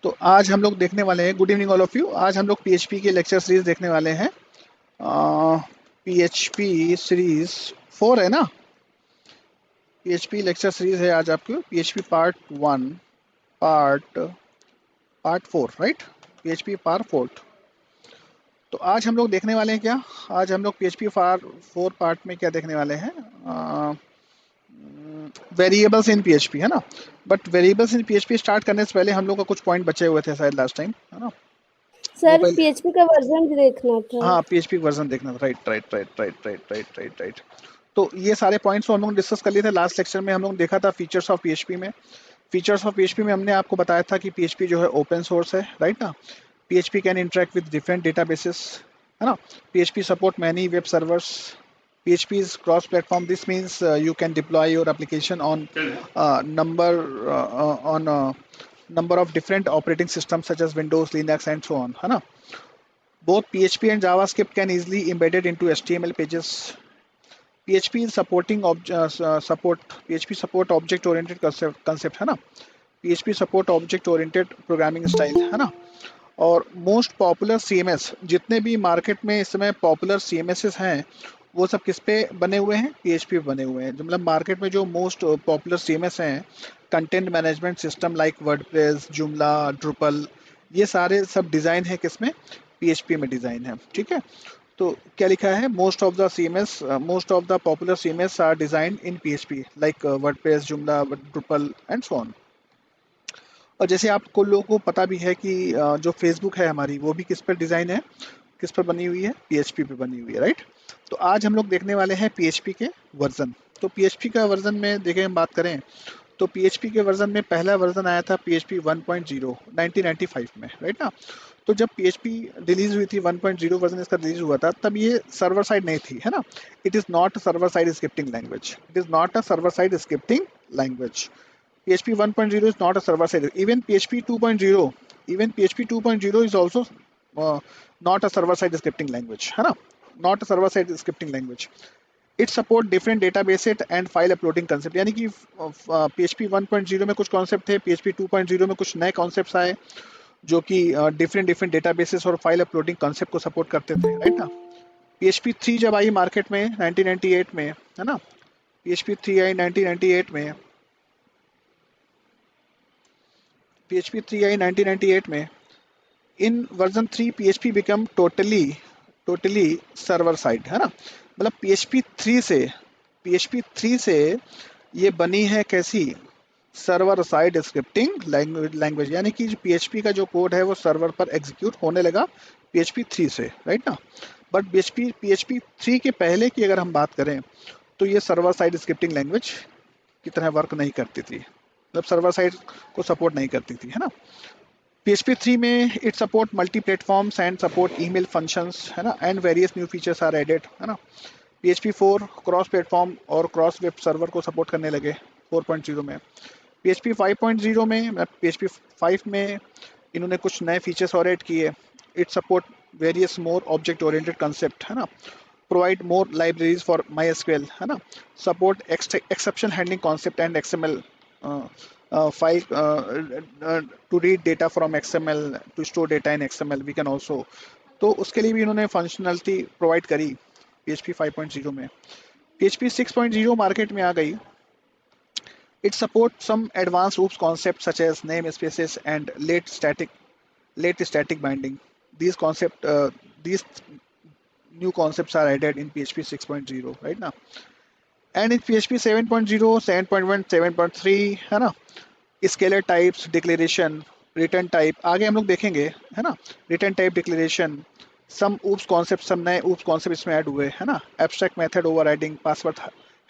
तो आज हम लोग देखने वाले हैं, good evening all of you. आज हम लोग पीएचपी के लेक्चर सीरीज देखने वाले हैं। पीएचपी सीरीज 4 है ना। पीएचपी लेक्चर सीरीज है आज आपको, PHP part 1 part part 4, right. PHP part 4। तो आज हम लोग देखने वाले हैं क्या, आज हम लोग पीएचपी 4 पार्ट में क्या देखने वाले हैं, वेरिएबल्स इन पीएचपी, है ना। But variables in PHP start करने से पहले हम लोग का कुछ पॉइंट बचे हुए थे शायद लास्ट टाइम, है ना। वो सर पहले, पीएचपी का वर्जन भी देखना था। हाँ पीएचपी वर्जन देखना था, right right right right right right right right. तो ये सारे पॉइंट्स हम लोग डिस्कस कर लिए थे लास्ट लेक्चर में। हम लोग देखा था फीचर्स ऑफ पीएचपी में। फीचर्स ऑफ पीएचपी में हमने आपको बताया था कि पीएचपी जो है ओपन सोर्स है, राइट ना। PHP can interact with different databases, है ना। PHP support many web servers. PHP is cross-platform. This means you can deploy your application on number of different operating systems such as Windows, Linux, and so on, है ना. Both PHP and JavaScript can easily embedded into HTML pages. PHP is PHP support object oriented concept, है ना. PHP support object oriented programming style, है ना. और most popular CMS, जितने भी market में इस समय पॉपुलर CMS हैं, वो सब किस पे बने हुए हैं, PHP पे बने हुए हैं। जो मतलब मार्केट में जो मोस्ट पॉपुलर CMS हैं, content management system like WordPress, Joomla, ड्रुपल, ये सारे सब डिज़ाइन है किसमें, PHP में डिज़ाइन है, ठीक है। तो क्या लिखा है, most of the CMS, most of the popular CMS are design in PHP like WordPress, Joomla, Drupal and so on. और जैसे आपको लोगों को पता भी है कि जो फेसबुक है हमारी, वो भी किस पर डिज़ाइन है, किस पर बनी हुई है, PHP पे बनी हुई है, राइट। तो आज हम लोग देखने वाले हैं PHP के वर्जन। तो PHP का वर्जन में देखें, हम बात करें तो PHP के वर्जन में पहला वर्जन आया था PHP 1.0 1995 में, राइट ना। तो जब PHP रिलीज हुई थी, 1.0 वर्जन इसका रिलीज हुआ था, तब ये सर्वर साइड नहीं थी, है ना। It is not server side scripting language, it is not a server side scripting language. PHP 1.0 is not a server side. Even PHP 2.0, even PHP 2.0 is also not a server side scripting language, है ना. Not a server side scripting language. It support different database and file uploading concept. यानी कि PHP 1.0 में कुछ concept थे, PHP 2.0 में कुछ नए कॉन्सेप्ट्स आए जो कि डिफरेंट डेटाबेसेस और फाइल अपलोडिंग कॉन्सेप्ट को सपोर्ट करते थे, राइट ना. PHP 3 जब आई मार्केट में 1998 में, है ना. PHP 3 आई 1998 में, PHP 3 आई 1998 में. In version 3 PHP become totally server side, है ना. मतलब PHP 3 से ये बनी है कैसी, सर्वर साइड स्क्रिप्टिंग लैंग्वेज। यानी कि PHP का जो कोड है वो सर्वर पर एग्जीक्यूट होने लगा PHP 3 से, राइट ना. बट PHP 3 के पहले की अगर हम बात करें तो ये सर्वर साइड स्क्रिप्टिंग लैंग्वेज की तरह वर्क नहीं करती थी, मतलब सर्वर साइड को सपोर्ट नहीं करती थी, है ना. PHP 3 में it support multi platforms and support email functions, है ना, and various new features are added, है ना. PHP 4 क्रॉस प्लेटफॉर्म और क्रॉस वेब सर्वर को सपोर्ट करने लगे 4.0 में. PHP 5.0 में, PHP 5 में इन्होंने कुछ नए फीचर्स और ऐड किए. It support various more object oriented concept, है ना. Provide more libraries for MySQL, है ना. Support exception handling concept and XML file to read data from XML, to store data in XML we can also. तो उसके लिए भी इन्होंने functionality provide करी PHP 5.0 में. PHP 6.0 मार्केट में आ गई. It supports some advanced OOPS concepts such as namespaces and late static binding. These new concepts are added in PHP 6.0, right now. And in PHP 7.0, 7.1, 7.3, है ना, scalar types, declaration, return type आगे हम लोग देखेंगे, है ना. रिटर्न टाइप, डिक्लेरेशन, सम oops concept, सब नए ऊप्स कॉन्सेप्ट इसमें ऐड हुए, है ना. Abstract method overriding, password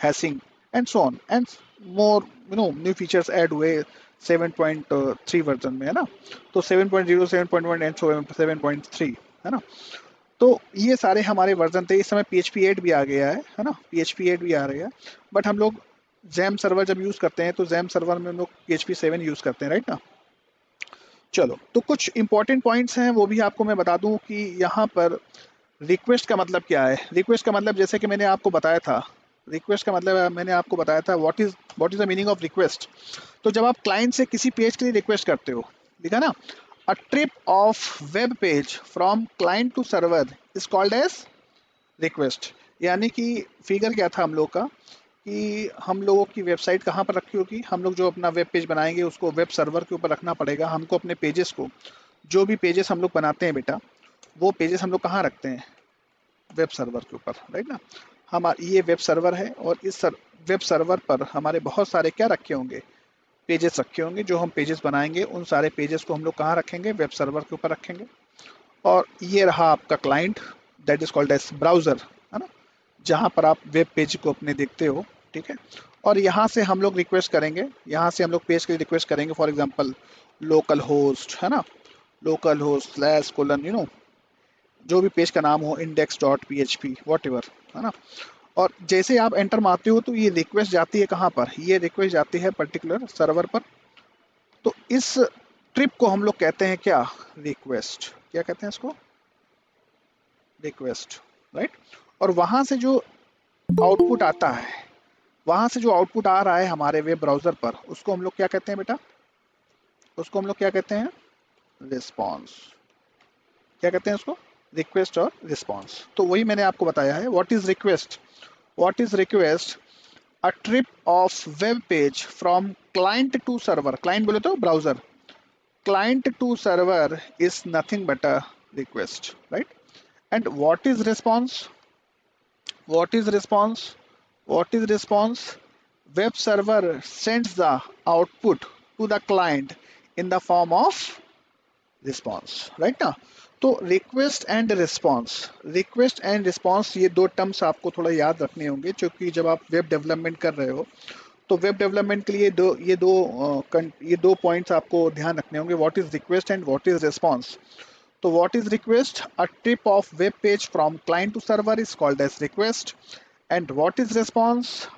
hashing and so on and more new features add हुए 7.3 वर्जन में, है ना. तो 7.0, 7.1 एंड 7.3, है ना. तो ये सारे हमारे वर्जन थे. इस समय PHP 8 भी आ गया है ना. PHP 8 भी आ रही है. बट हम लोग जैम सर्वर जब यूज करते हैं तो जैम सर्वर में हम लोग PHP 7 यूज करते हैं, राइट ना. चलो, तो कुछ इंपॉर्टेंट पॉइंट्स हैं वो भी आपको मैं बता दूं कि यहाँ पर रिक्वेस्ट का मतलब क्या है. रिक्वेस्ट का मतलब, जैसे कि मैंने आपको बताया था, रिक्वेस्ट का मतलब मैंने आपको बताया था what is the meaning of request. तो जब आप क्लाइंट से किसी पेज के लिए रिक्वेस्ट करते हो, लिखा ना, a trip of web page from client to server is called as request. यानी कि फिगर क्या था हम लोग का कि हम लोगों की वेबसाइट कहाँ पर रखी होगी, हम लोग जो अपना वेब पेज बनाएंगे उसको वेब सर्वर के ऊपर रखना पड़ेगा हमको। अपने पेजेस को, जो भी पेजेस हम लोग बनाते हैं बेटा, वो पेजेस हम लोग कहाँ रखते हैं, वेब सर्वर के ऊपर, राइट ना। हम ये वेब सर्वर है और इस वेब सर्वर पर हमारे बहुत सारे क्या रखे होंगे, पेजेस रखे होंगे। जो हम पेजेस बनाएंगे उन सारे पेजेस को हम लोग कहाँ रखेंगे, वेब सर्वर के ऊपर रखेंगे। और ये रहा आपका client, that is called as browser, है ना, जहाँ पर आप वेब पेज को अपने देखते हो, ठीक है। और यहाँ से हम लोग रिक्वेस्ट करेंगे, यहाँ से हम लोग पेज के लिए रिक्वेस्ट करेंगे, फॉर एग्जांपल लोकल होस्ट, है ना, लोकल होस्ट स्लैश कोलन, जो भी पेज का नाम हो, index dot P H P what ever, है ना। और जैसे आप एंटर मारते हो तो ये रिक्वेस्ट जाती है कहाँ पर, ये रिक्वेस्ट जाती है पर्टिकुलर सर्वर पर। तो इस ट्रिप को हम लोग कहते हैं क्या, रिक्वेस्ट। क्या कहते हैं इसको, रिक्वेस्ट, राइट। और वहां से जो आउटपुट आता है, वहां से जो आउटपुट आ रहा है हमारे वेब ब्राउजर पर, उसको हम लोग क्या कहते हैं बेटा, उसको हम लोग क्या कहते हैं, रिस्पॉन्स। क्या कहते हैं उसको, रिक्वेस्ट और रिस्पॉन्स। तो वही मैंने आपको बताया है, what is request. What is request, a trip of web page from client to server, client बोले तो browser, client to server is nothing but a request, right? And what is response, what is response, what is response, web server sends the output to the client in the form of response, right ना। तो request and response, request and response, ये दो terms आपको थोड़ा याद रखने होंगे, क्योंकि जब आप वेब डेवलपमेंट कर रहे हो तो वेब डेवलपमेंट के लिए ये दो पॉइंट्स आपको ध्यान रखने होंगे, what is request and what is response. तो what is request, a trip of web page from client to server is called as request. And what is response,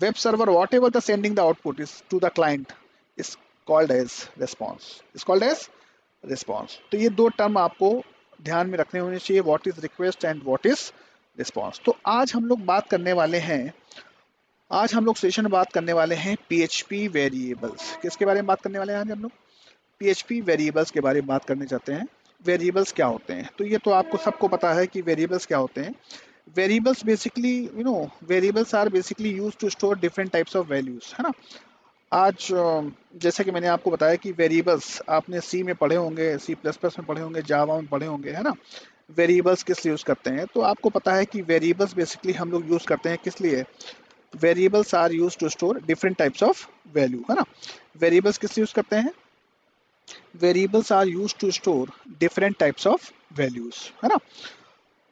web server whatever the sending the output is to the client is called as response, is called as response. तो ये दो term आपको ध्यान में रखने होने चाहिए, what is request and what is response. तो आज हम लोग बात करने वाले हैं, आज हम लोग सेशन में बात करने वाले हैं पीएचपी वेरिएबल्स। किसके बारे में बात करने वाले हैं आज हम लोग, पीएचपी वेरिएबल्स के बारे में बात करने चाहते हैं। वेरिएबल्स क्या होते हैं, तो ये तो आपको सबको पता है कि वेरिएबल्स क्या होते हैं। Variables basically, variables are basically use to store different types of values, है ना। आज जैसे कि मैंने आपको बताया कि वेरिएबल्स आपने सी में पढ़े होंगे, सी प्लस प्लस में पढ़े होंगे, जावा में पढ़े होंगे, है ना। वेरिएबल्स किस लिए यूज करते हैं, तो आपको पता है कि वेरिएबल्स बेसिकली हम लोग यूज करते हैं किस लिए, variables are use to store different types of value, है ना। वेरिएबल्स किस यूज करते हैं, variables are use to store different types of values, है ना।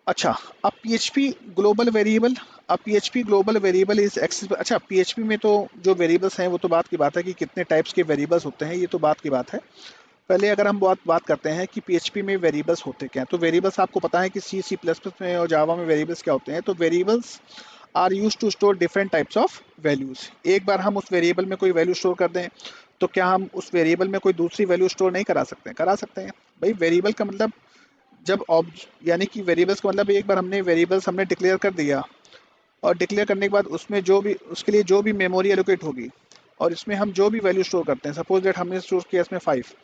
अच्छा, अब पीएचपी ग्लोबल वेरिएबल, अब PHP global variable is access. अच्छा, पीएचपी में तो जो वेरिएबल्स हैं वो तो बात की बात है कि कितने टाइप्स के वेरिएबल्स होते हैं, ये तो बात की बात है। पहले अगर हम बात करते हैं कि पीएचपी में वेरिएबल्स होते क्या हैं, तो वेरिएबल्स आपको पता है कि सी सी प्लस प्लस में और जावा में वेरिएबल्स क्या होते हैं। तो variables are use to store different types of values. एक बार हम उस वेरिएबल में कोई वैल्यू स्टोर कर दें तो क्या हम उस वेरिएबल में कोई दूसरी वैल्यू स्टोर नहीं करा सकते, करा सकते हैं। भाई वेरिएबल का मतलब, जब यानी कि वेरिएबल्स का मतलब एक बार हमने वेरिएबल्स हमने डिक्लेयर कर दिया, और डिक्लेयर करने के बाद उसमें जो भी उसके लिए जो भी मेमोरी एलोकेट होगी, और इसमें हम जो भी वैल्यू स्टोर करते हैं, सपोज दैट हमने स्टोर किया इसमें 5,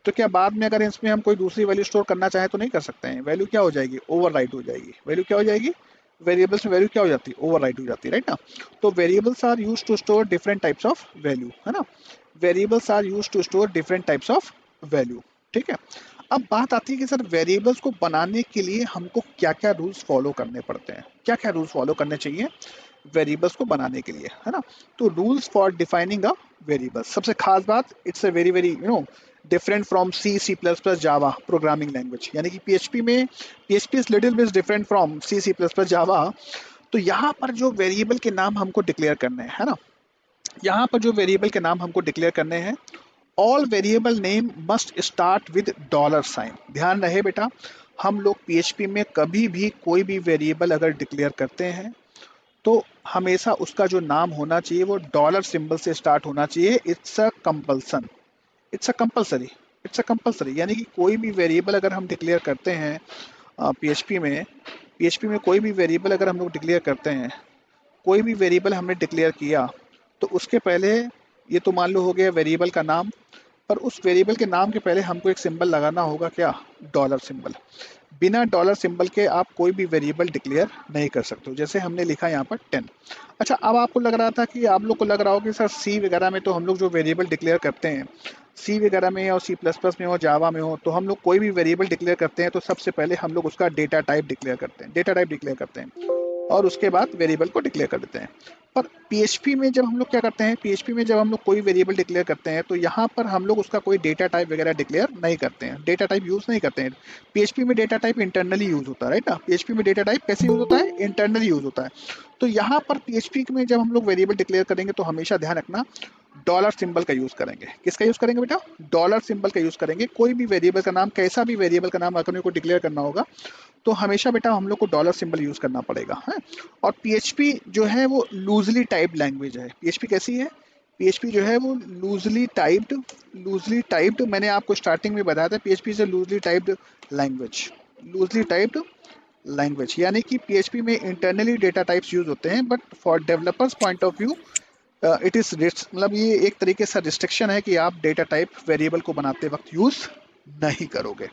तो क्या बाद में अगर इसमें हम कोई दूसरी वैल्यू स्टोर करना चाहें तो नहीं कर सकते हैं, वैल्यू क्या हो जाएगी, ओवरराइट हो जाएगी। वैल्यू क्या हो जाएगी, वेरिएबल्स में वैल्यू क्या हो जाती है, ओवरराइट हो जाती है, राइट ना। तो variables are use to store different types of value, है ना। Variables are use to store different types of value, ठीक है। अब बात आती है कि सर वेरिएबल्स को बनाने के लिए हमको क्या क्या रूल्स फॉलो करने पड़ते हैं, क्या क्या रूल्स फॉलो करने चाहिए वेरिएबल्स को बनाने के लिए, है ना। तो rules for defining a variable, सबसे खास बात, it's a very very different from C C plus plus Java programming language, यानी कि पीएचपी में, PHP is little bit different from C C plus plus Java. तो यहाँ पर जो वेरिएबल के नाम हमको डिक्लेयर करने हैं, है ना, यहाँ पर जो वेरिएबल के नाम हमको डिक्लेयर करने हैं, all variable name must start with dollar sign. ध्यान रहे बेटा, हम लोग पीएचपी में कभी भी कोई भी वेरिएबल अगर डिक्लेयर करते हैं तो हमेशा उसका जो नाम होना चाहिए वो डॉलर सिंबल से स्टार्ट होना चाहिए। It's a compulsion, it's a compulsory, it's a compulsory. यानी कि कोई भी वेरिएबल अगर हम डिक्लेयर करते हैं पीएचपी में, पीएचपी में कोई भी वेरिएबल अगर हम लोग डिक्लेयर करते हैं, कोई भी वेरिएबल हमने डिक्लेयर किया, तो उसके पहले ये तो मान लो हो गया वेरिएबल का नाम, पर उस वेरिएबल के नाम के पहले हमको एक सिंबल लगाना होगा, क्या, डॉलर सिंबल। बिना डॉलर सिंबल के आप कोई भी वेरिएबल डिक्लेयर नहीं कर सकते हो। जैसे हमने लिखा यहाँ पर 10। अच्छा, अब आपको लग रहा था कि आप लोग को लग रहा हो कि सर सी वगैरह में तो हम लोग जो वेरिएबल डिक्लेयर करते हैं, सी वगैरह में और सी प्लस प्लस में हो, जावा में हो, तो हम लोग कोई भी वेरिएबल डिक्लेयर करते हैं तो सबसे पहले हम लोग उसका डेटा टाइप डिक्लेयर करते हैं, डेटा टाइप डिक्लेयर करते हैं और उसके बाद वेरिएबल को डिक्लेयर कर देते हैं। पर पीएचपी में जब हम लोग क्या करते हैं, पीएचपी में जब हम लोग कोई वेरिएबल डिक्लेयर करते हैं तो यहाँ पर हम लोग उसका कोई डेटा टाइप वगैरह डिक्लेयर नहीं करते हैं, डेटा टाइप यूज नहीं करते हैं। पीएचपी में डेटा टाइप इंटरनली यूज होता है, राइट ना। पीएचपी में डेटा टाइप कैसे यूज होता है, इंटरनली यूज होता है। तो यहाँ पर पीएचपी में जब हम लोग वेरिएबल डिक्लेयर करेंगे तो हमेशा ध्यान रखना, डॉलर सिंबल का यूज करेंगे। किसका यूज करेंगे बेटा, डॉलर सिंबल का यूज करेंगे। कोई भी वेरिएबल का नाम, कैसा भी वेरिएबल का नाम अगर को डिक्लेयर करना होगा तो हमेशा बेटा हम लोग को डॉलर सिंबल यूज करना पड़ेगा, है। और पीएचपी जो है वो लूजली टाइप्ड लैंग्वेज है। पीएचपी कैसी है, पीएचपी जो है वो लूजली टाइप्ड मैंने आपको स्टार्टिंग में बताया था, PHP is loosely typed language. Loosely typed language यानी कि पीएचपी में इंटरनली डेटा टाइप्स यूज होते हैं, but for developers point of view it is, मतलब ये एक तरीके से रिस्ट्रिक्शन है कि आप डेटा टाइप वेरिएबल को बनाते वक्त यूज नहीं करोगे।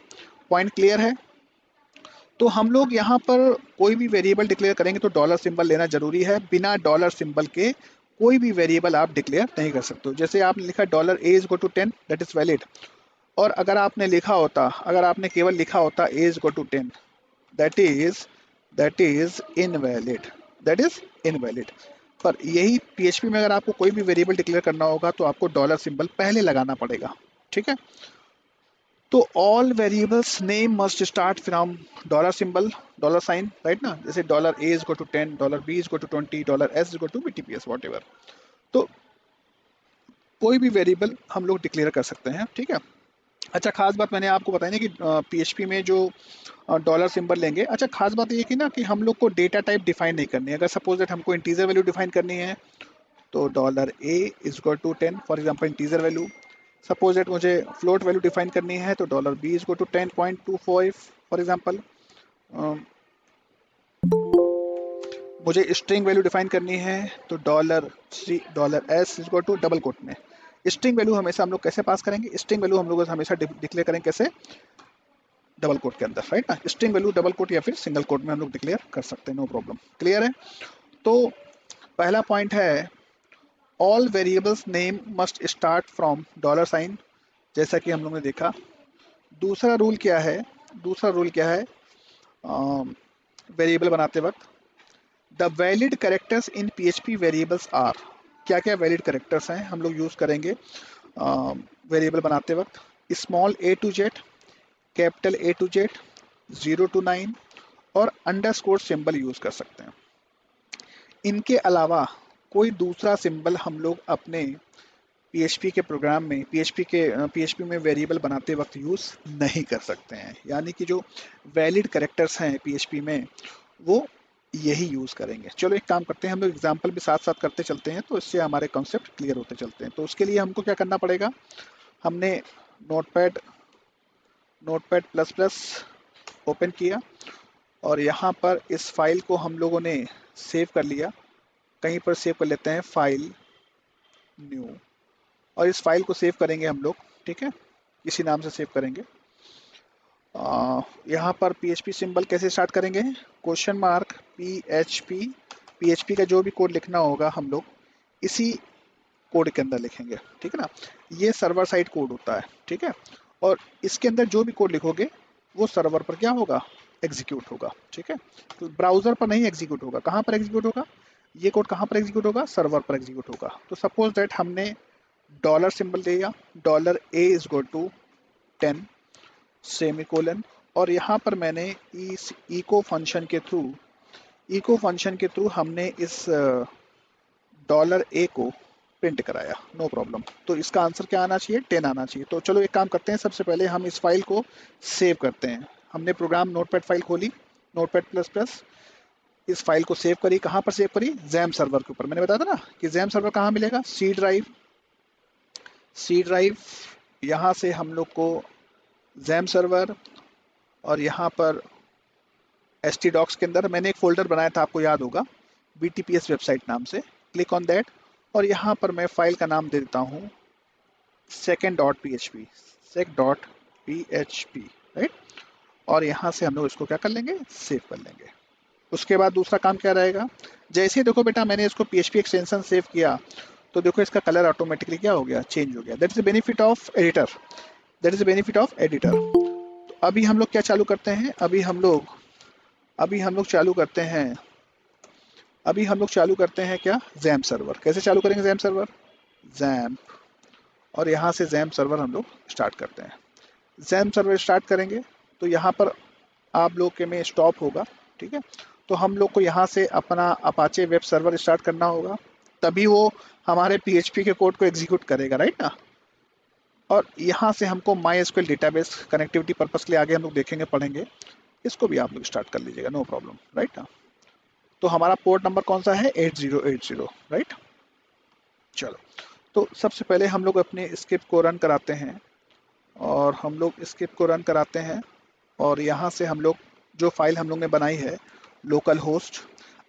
पॉइंट क्लियर है। तो हम लोग यहाँ पर कोई भी वेरिएबल डिक्लेयर करेंगे तो डॉलर सिंबल लेना जरूरी है। बिना डॉलर सिंबल के कोई भी वेरिएबल आप डिक्लेयर नहीं कर सकते हो। जैसे आपने लिखा dollar A is go to 10, that is valid. और अगर आपने लिखा होता, अगर आपने केवल लिखा होता A is go to 10, that is that is invalid, that is invalid. पर यही पीएचपी में अगर आपको कोई भी वेरिएबल डिक्लेयर करना होगा तो आपको डॉलर सिंबल पहले लगाना पड़ेगा, ठीक है। तो all variables name must start from dollar symbol, dollar sign, right ना। जैसे dollar A is go to 10, dollar B is go to 20, dollar S is go to BTPS, whatever. तो कोई भी वेरिएबल हम लोग डिक्लेयर कर सकते हैं, ठीक है। अच्छा, खास बात मैंने आपको बताई ना कि पीएचपी में जो डॉलर सिंबल लेंगे, अच्छा खास बात ये कि ना कि हम लोग को डेटा टाइप डिफाइन नहीं करनी है। अगर सपोज दैट हमको इंटीजर वैल्यू डिफाइन करनी है तो dollar A is equal to 10, for example integer value. Suppose that मुझे फ्लोट वैल्यू डिफाइन करनी है तो dollar B is equal to 10.25, for example. मुझे स्ट्रिंग वैल्यू डिफाइन करनी है तो dollar S is equal to double quote में। String value हमेशा हम लोग कैसे पास करेंगे, स्ट्रिंग वैल्यू हम लोग हमेशा डिक्लेयर करेंगे कैसे, डबल कोट के अंदर, राइट ना। स्ट्रिंग वैल्यू डबल कोट या फिर सिंगल कोट में हम लोग डिक्लेयर कर सकते हैं, नो प्रॉब्लम। क्लियर है। तो पहला पॉइंट है all variables name must start from dollar sign, जैसा कि हम लोग ने देखा। दूसरा रूल क्या है, दूसरा रूल क्या है वेरिएबल बनाते वक्त, the valid characters in PHP variables are. क्या क्या वैलिड कैरेक्टर्स हैं हम लोग यूज करेंगे वेरिएबल बनाते वक्त, small A to Z, capital A to Z, 0 to 9 और अंडरस्कोर सिंबल यूज कर सकते हैं। इनके अलावा कोई दूसरा सिंबल हम लोग अपने पीएचपी के प्रोग्राम में, पीएचपी में वेरिएबल बनाते वक्त यूज नहीं कर सकते हैं। यानी कि जो वैलिड कैरेक्टर्स हैं पीएचपी में वो यही यूज करेंगे। चलो एक काम करते हैं, हम लोग एग्जांपल भी साथ साथ करते चलते हैं तो इससे हमारे कॉन्सेप्ट क्लियर होते चलते हैं। तो उसके लिए हमको क्या करना पड़ेगा, हमने notepad notepad plus plus open किया और यहाँ पर इस फाइल को हम लोगों ने सेव कर लिया। कहीं पर सेव कर लेते हैं, फाइल न्यू, और इस फाइल को सेव करेंगे हम लोग, ठीक है, इसी नाम से सेव करेंगे। यहाँ पर पीएचपी सिंबल कैसे स्टार्ट करेंगे, क्वेश्चन मार्क पीएचपी, पीएचपी का जो भी कोड लिखना होगा हम लोग इसी कोड के अंदर लिखेंगे, ठीक है ना। ये सर्वर साइड कोड होता है, ठीक है। और इसके अंदर जो भी कोड लिखोगे वो सर्वर पर क्या होगा, एग्जीक्यूट होगा, ठीक है। तो ब्राउजर पर नहीं एग्जीक्यूट होगा, कहाँ पर एग्जीक्यूट होगा, ये कोड कहाँ पर एग्जीक्यूट होगा, सर्वर पर एग्जीक्यूट होगा। तो सपोज दैट हमने डॉलर सिंबल दिया, dollar A is equal to 10 semicolon, और यहाँ पर मैंने इस इको फंक्शन के थ्रू हमने इस डॉलर ए को प्रिंट कराया, नो प्रॉब्लम। तो इसका आंसर क्या आना चाहिए, 10 आना चाहिए। तो चलो एक काम करते हैं, सबसे पहले हम इस फाइल को सेव करते हैं। हमने प्रोग्राम नोटपैड फाइल खोली, नोटपैड प्लस प्लस, इस फाइल को सेव करी, कहाँ पर सेव करी, जैम सर्वर के ऊपर। मैंने बताया था ना कि जैम सर्वर कहाँ मिलेगा, सी ड्राइव, यहाँ से हम लोग को जैम सर्वर, और यहाँ पर htdocs के अंदर मैंने एक फोल्डर बनाया था, आपको याद होगा, BTPS वेबसाइट नाम से। क्लिक ऑन दैट और यहाँ पर मैं फाइल का नाम दे देता हूँ second dot P H P, sec dot P H P, right. और यहाँ से हम लोग इसको क्या कर लेंगे, सेव कर लेंगे। उसके बाद दूसरा काम क्या रहेगा, जैसे ही देखो बेटा मैंने इसको PHP एक्सटेंशन सेव किया तो देखो इसका कलर ऑटोमेटिकली क्या हो गया, चेंज हो गया। That is the benefit of editor, that is the benefit of editor. तो अभी हम लोग क्या चालू करते हैं, अभी हम लोग चालू करते हैं, अभी हम लोग चालू करते हैं क्या, जैम्प सर्वर। कैसे चालू करेंगे जैम्प सर्वर, जैम्प, और यहाँ से जैम्प सर्वर हम लोग स्टार्ट करते हैं। जैम्प सर्वर स्टार्ट करेंगे तो यहाँ पर आप लोग के में स्टॉप होगा, ठीक है। तो हम लोग को यहाँ से अपना अपाचे वेब सर्वर स्टार्ट करना होगा, तभी वो हमारे PHP के कोड को एग्जीक्यूट करेगा, राइट ना। और यहाँ से हमको MySQL डेटाबेस कनेक्टिविटी पर्पस के लिए आगे हम लोग देखेंगे, पढ़ेंगे, इसको भी आप लोग स्टार्ट कर लीजिएगा, नो प्रॉब्लम, राइट ना। तो हमारा पोर्ट नंबर कौन सा है, 8080, राइट। चलो, तो सबसे पहले हम लोग अपने स्क्रिप्ट को रन कराते हैं, और हम लोग स्क्रिप्ट को रन कराते हैं, और यहाँ से हम लोग जो फाइल हम लोग ने बनाई है लोकल होस्ट,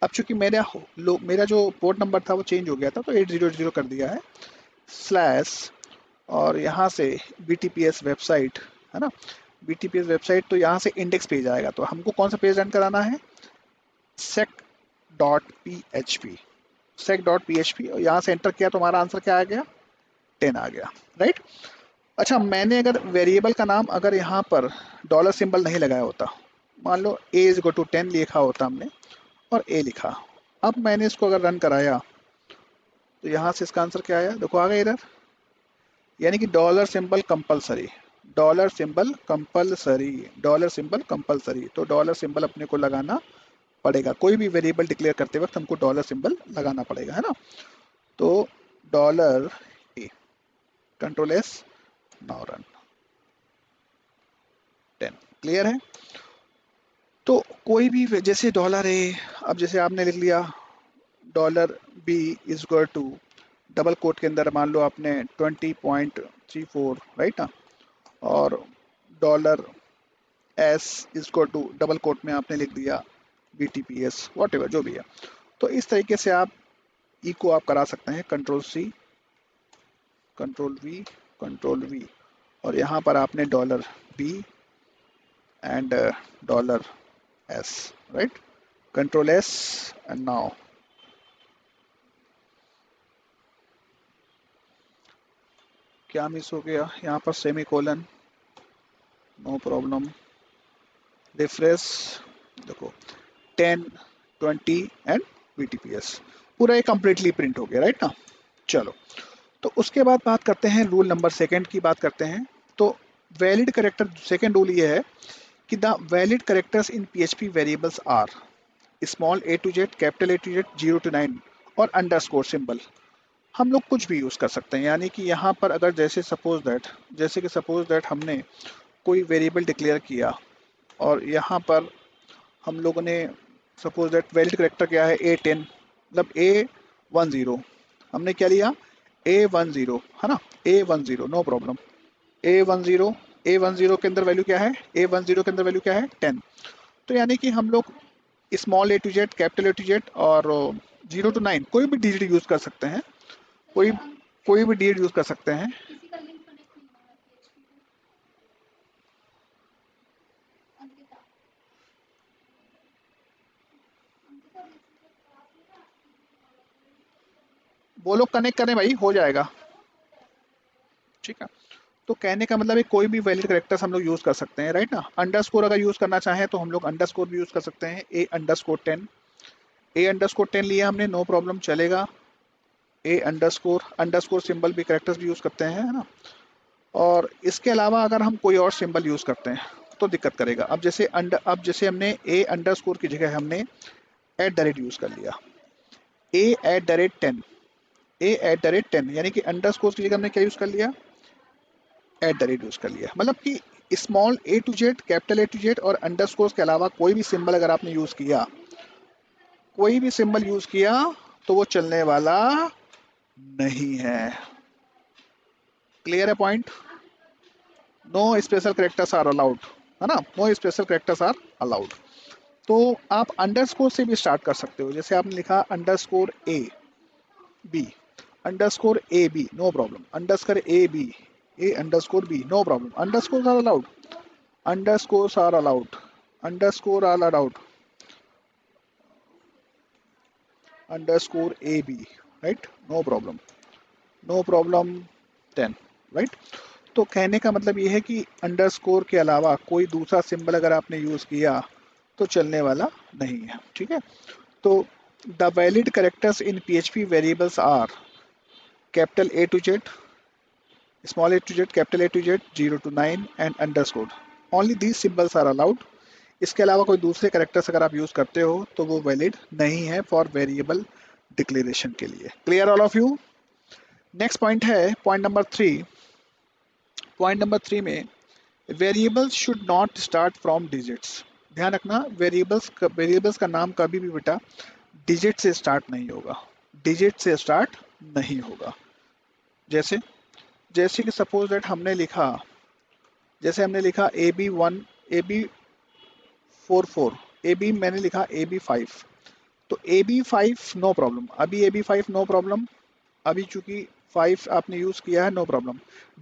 अब चूंकि मेरा जो पोर्ट नंबर था वो चेंज हो गया था तो 8080 कर दिया है, स्लैश, और यहाँ से BTPS वेबसाइट, है ना, BTPS वेबसाइट, तो यहाँ से इंडेक्स पेज आएगा। तो हमको कौन सा पेज रन कराना है, sec dot P H P, sec dot P H P, और यहाँ से एंटर किया तो हमारा आंसर क्या आ गया, 10 आ गया, राइट। अच्छा, मैंने अगर वेरिएबल का नाम अगर यहाँ पर डॉलर सिंबल नहीं लगाया होता, मान लो a इज इक्वल टू 10 लिखा होता हमने और a लिखा, अब मैंने इसको अगर रन कराया तो यहाँ से इसका आंसर क्या आया, देखो आ गया इधर, यानी कि dollar symbol compulsory, dollar symbol compulsory, dollar symbol compulsory, तो डॉलर सिंबल अपने को लगाना पड़ेगा। कोई भी वेरिएबल डिक्लेयर करते वक्त हमको डॉलर सिंबल लगाना पड़ेगा, है ना। तो dollar A, control S, now run, 10, clear है। तो कोई भी जैसे डॉलर ए, अब जैसे आपने लिख लिया dollar B is equal to, double quote के अंदर मान लो आपने 20.34, राइट ना, और dollar S is equal to double quote में आपने लिख दिया BTPS, वॉट एवर जो भी है। तो इस तरीके से आप ई को आप करा सकते हैं, control C, control V, control V, और यहाँ पर आपने dollar b and dollar s, right, control S, and now क्या मिस हो गया यहाँ पर, semicolon, no problem, refresh, देखो 10, 20 एंड BTPS, पूरा ये कंप्लीटली प्रिंट हो गया, राइट ना। चलो, तो उसके बाद बात करते हैं रूल नंबर सेकंड की बात करते हैं। तो वैलिड करेक्टर, सेकंड रूल ये है कि the valid characters in PHP variables are small a to z, capital A to z, 0 to 9 और अंडरस्कोर सिंबल। हम लोग कुछ भी यूज़ कर सकते हैं, यानी कि यहाँ पर अगर जैसे सपोज दैट हमने कोई वेरिएबल डिक्लेयर किया, और यहाँ पर हम लोगों ने सपोज दैट वैलिड करेक्टर क्या है, A10, मतलब A10, हमने क्या लिया, A10, है ना, A10, no problem, A10, A10 के अंदर वैल्यू क्या है, A10 के अंदर वैल्यू क्या है, 10। तो यानी कि हम लोग small A to Z, capital A to Z और 0 to 9 कोई भी डिजिट यूज कर सकते हैं, कोई कोई भी डिजिट यूज कर सकते हैं। वो लोग कनेक्ट करें भाई, हो जाएगा, ठीक है। तो कहने का मतलब है कोई भी वैलिड करेक्टर्स हम लोग यूज कर सकते हैं, राइट ना। अंडरस्कोर अगर यूज करना चाहें तो हम लोग अंडरस्कोर भी यूज कर सकते हैं, A_10, A_10 लिया हमने, नो प्रॉब्लम, चलेगा। अंडरस्कोर सिंबल भी करेक्टर्स भी यूज करते हैं, है ना। और इसके अलावा अगर हम कोई और सिंबल यूज करते हैं तो दिक्कत करेगा। अब जैसे हमने A_10 की जगह हमने @ यूज कर लिया, A@10, A@10, यानी कि अंडरस्कोर की जगह हमने क्या यूज कर लिया, @ यूज कर लिया। मतलब कि small A to Z, capital A to Z और अंडरस्कोर के अलावा कोई भी सिंबल अगर आपने यूज किया, कोई भी सिंबल यूज किया तो वो चलने वाला नहीं है। क्लियर है point, no special characters are allowed, है ना, no special characters are allowed. तो आप अंडरस्कोर से भी स्टार्ट कर सकते हो, जैसे आपने लिखा underscore A B, underscore A B, no problem, underscore A B, A underscore B, no problem. Underscores are allowed. Underscores are allowed. Underscore are allowed. Underscore AB, right? No problem. No problem 10, right? तो कहने का मतलब ये है कि underscore के अलावा कोई दूसरा सिंबल अगर आपने यूज किया तो चलने वाला नहीं है, ठीक है? तो the valid characters in PHP variables are capital A to Z, small a to Z, capital A to Z, 0 to 9 and underscore. Only these symbols are allowed. इसके अलावा कोई दूसरे कैरेक्टर्स अगर आप यूज करते हो तो वो वैलिड नहीं है फॉर वेरिएबल डिक्लेरेशन के लिए। Clear all of you? Next point है पॉइंट नंबर 3। पॉइंट नंबर 3 में variables should not start from digits. ध्यान रखना, वेरिएबल्स का नाम कभी भी बेटा डिजिट से स्टार्ट नहीं होगा, डिजिट से स्टार्ट नहीं होगा। जैसे जैसे कि सपोज दैट हमने लिखा, जैसे हमने लिखा AB1 AB44, AB मैंने लिखा AB5, तो AB5 नो प्रॉब्लम, अभी AB5 नो प्रॉब्लम, अभी चूंकि 5 आपने यूज किया है नो प्रॉब्लम।